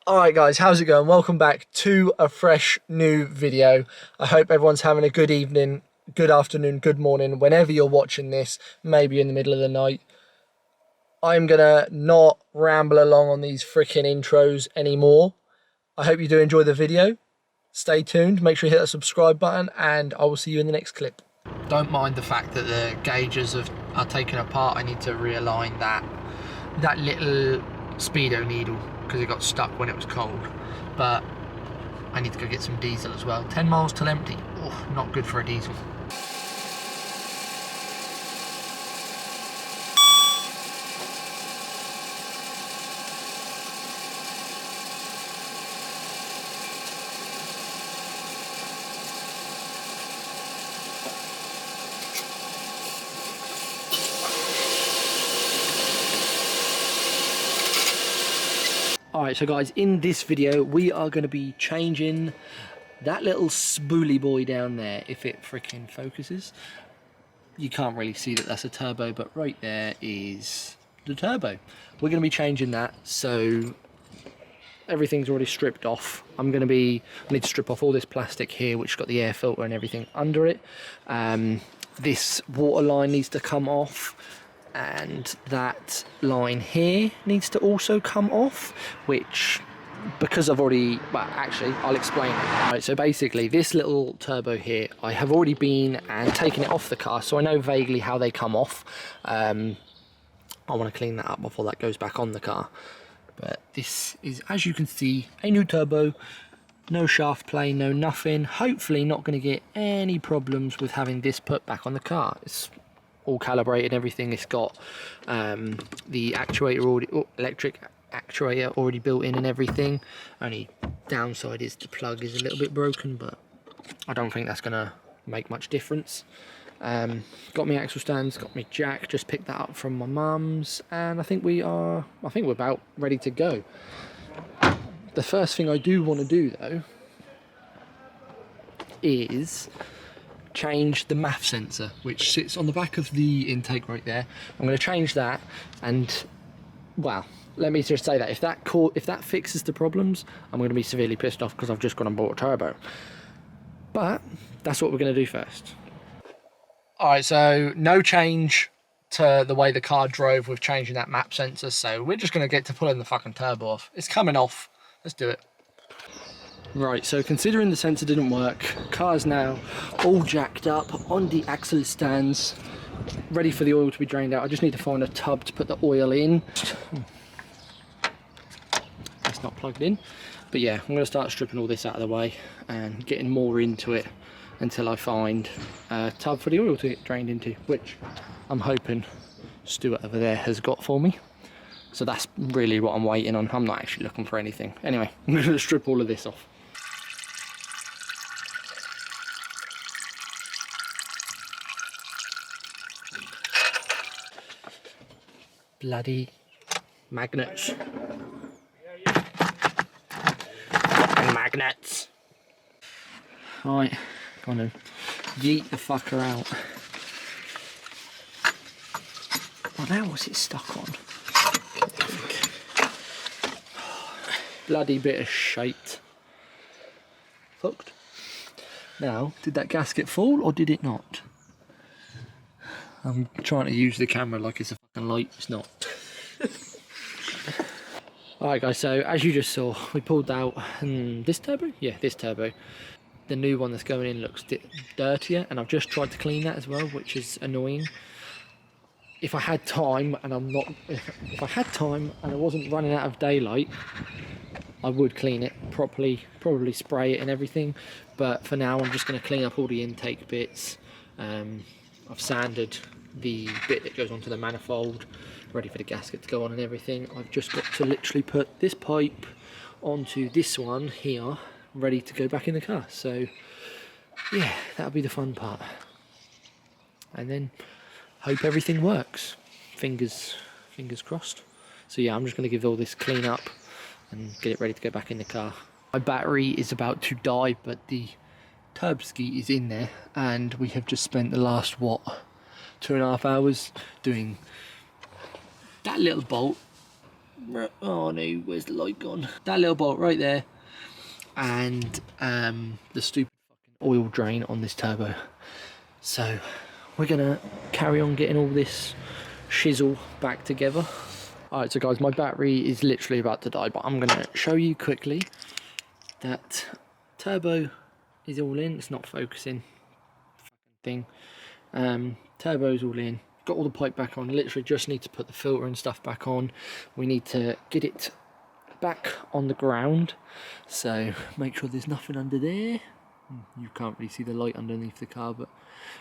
Alright guys, how's it going? Welcome back to a fresh new video. I hope everyone's having a good evening, good afternoon, good morning, whenever you're watching this, maybe in the middle of the night. I'm gonna not ramble along on these freaking intros anymore. I hope you do enjoy the video. Stay tuned, make sure you hit that subscribe button, and I will see you in the next clip. Don't mind the fact that the gauges are taken apart. I need to realign that little speedo needle because it got stuck when it was cold. But I need to go get some diesel as well. 10 miles till empty. Oh, not good for a diesel. Alright, so guys, in this video we are going to be changing that little spoolie boy down there. If it freaking focuses, you can't really see that that's a turbo, but right there is the turbo. We're going to be changing that, so everything's already stripped off. I need to strip off all this plastic here, which has got the air filter and everything under it. This water line needs to come off, and that line here needs to also come off, which, because I've already, well, actually I'll explain it. Right, so basically this little turbo here, I have already been and taken it off the car, so I know vaguely how they come off. I want to clean that up before that goes back on the car. But this is, as you can see, a new turbo, no shaft play, no nothing. Hopefully not going to get any problems with having this put back on the car. It's all calibrated, everything. It's got the actuator already, electric actuator already built in and everything. Only downside is the plug is a little bit broken, but I don't think that's gonna make much difference. Got me axle stands, got me jack, just picked that up from my mum's, and I think we're about ready to go. The first thing I do want to do though is change the MAF sensor, which sits on the back of the intake right there. I'm going to change that, and well, let me just say that if that fixes the problems, I'm going to be severely pissed off because I've just gone and bought a turbo. But that's what we're going to do first. Alright, so no change to the way the car drove with changing that MAP sensor, so we're just going to get to pulling the fucking turbo off. It's coming off. Let's do it. Right, so considering the sensor didn't work, car's now all jacked up on the axle stands, ready for the oil to be drained out. I just need to find a tub to put the oil in. It's not plugged in, but yeah, I'm going to start stripping all this out of the way and getting more into it until I find a tub for the oil to get drained into, which I'm hoping Stuart over there has got for me. So that's really what I'm waiting on. I'm not actually looking for anything. Anyway, I'm going to strip all of this off. Bloody magnets. Fucking magnets. Right, go on then. Yeet the fucker out. Well, now what's it stuck on? Bloody bit of shite. Fucked. Now, did that gasket fall or did it not? I'm trying to use the camera like it's a fucking light, it's not. Alright guys, so as you just saw, we pulled out this turbo? Yeah, this turbo. The new one that's going in looks dirtier, and I've just tried to clean that as well, which is annoying. If I had time and if I had time and I wasn't running out of daylight, I would clean it properly, probably spray it and everything, but for now I'm just going to clean up all the intake bits. I've sanded the bit that goes onto the manifold, ready for the gasket to go on and everything. I've just got to literally put this pipe onto this one here, ready to go back in the car. So yeah, that'll be the fun part, and then hope everything works. Fingers crossed. So yeah, I'm just going to give all this clean up and get it ready to go back in the car. My battery is about to die, but the Turbski is in there, and we have just spent the last, what, 2.5 hours doing that little bolt, Oh no, where's the light gone? That little bolt right there, and the stupid fucking oil drain on this turbo. So we're gonna carry on getting all this shizzle back together. Alright, so guys, my battery is literally about to die, but I'm gonna show you quickly that turbo is all in. It's not focusing, fucking thing. Turbo's all in. Got all the pipe back on. Literally just need to put the filter and stuff back on. We need to get it back on the ground, so make sure there's nothing under there. You can't really see the light underneath the car, but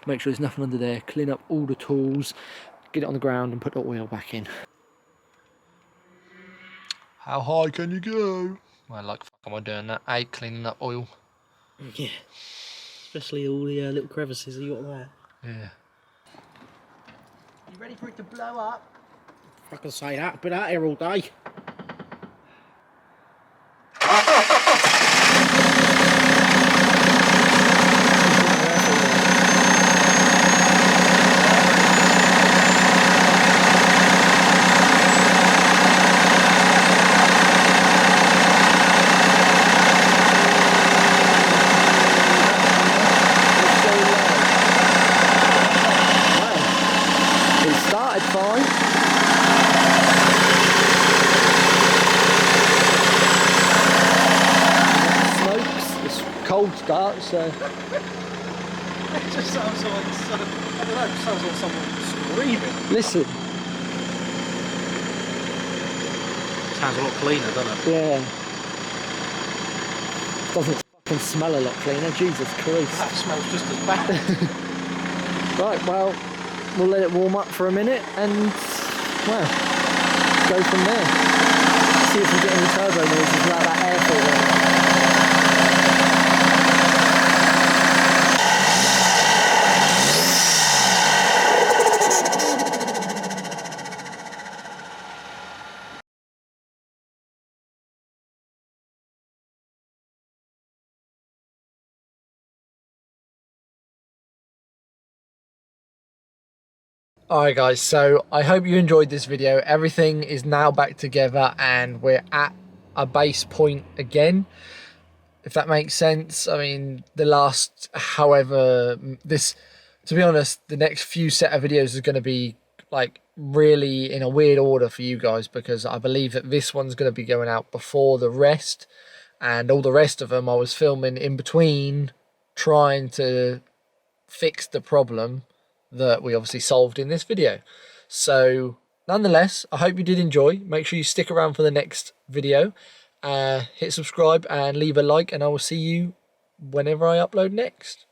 make sure there's nothing under there. Clean up all the tools, get it on the ground and put the oil back in. How high can you go? Well, like fuck am I doing that? Cleaning up oil. Yeah, especially all the little crevices that you got there. Yeah. You ready for it to blow up? I can say that, been out here all day. Fine. Smokes. It's cold start, so. It just sounds like I don't know. It sounds like someone screaming. Listen. Sounds a lot cleaner, doesn't it? Yeah. Doesn't fucking smell a lot cleaner. Jesus Christ. That smells just as bad. Right. Well, we'll let it warm up for a minute and. Well, go from there. See if we get any turbo noises without that air filter. Alright guys, so I hope you enjoyed this video. Everything is now back together and we're at a base point again, if that makes sense. I mean, the last, however, to be honest, the next few set of videos is going to be like really in a weird order for you guys, because I believe that this one's going to be going out before the rest, and all the rest of them I was filming in between trying to fix the problem that we obviously solved in this video. So nonetheless, I hope you did enjoy. Make sure you stick around for the next video, hit subscribe and leave a like, and I will see you whenever I upload next.